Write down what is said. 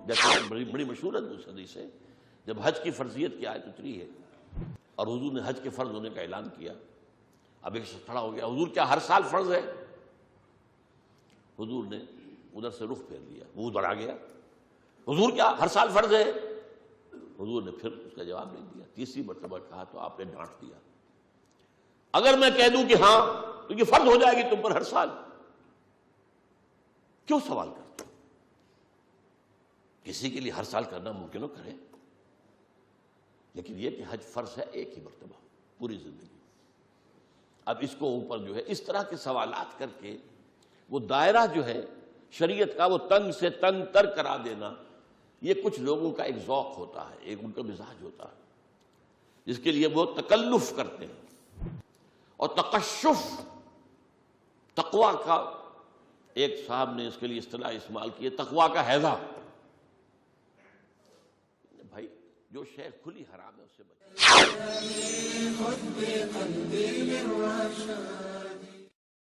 جیسے بڑی مشہور ہے دوسری حدیث ہے، جب حج کی فرضیت کی آیت اتری ہے اور حضور نے حج کے فرض ہونے کا اعلان کیا، اب ایک شخص کھڑا ہو گیا، حضور کیا ہر سال فرض ہے؟ حضور نے ادھر سے رخ پھیر لیا، منہ بڑھا گیا، حضور کیا ہر سال فرض ہے؟ حضور نے پھر اس کا جواب نہیں دیا، تیسری مرتبہ کہا تو آپ نے ڈانٹ دیا، اگر میں کہہ دوں کہ ہاں تو یہ فرض ہو جائے گی تم پر ہر سال، کیوں سوال کرتے؟ کسی کے لیے ہر سال کرنا ممکن ہو کرے، لیکن یہ کہ حج فرض ہے ایک ہی مرتبہ پوری زندگی۔ اب اس کو اوپر جو ہے اس طرح کے سوالات کر کے وہ دائرہ جو ہے شریعت کا وہ تنگ سے تنگ تر کرا دینا، یہ کچھ لوگوں کا ایک ذوق ہوتا ہے، ایک ان کا مزاج ہوتا ہے، جس کے لیے وہ تکلف کرتے ہیں اور تقشف۔ تقویٰ کا ایک صاحب نے اس کے لیے اصطلاح استعمال کی ہے، تقویٰ کا ہیضہ۔ بھائی جو شے کھلی حرام ہے اس سے بچ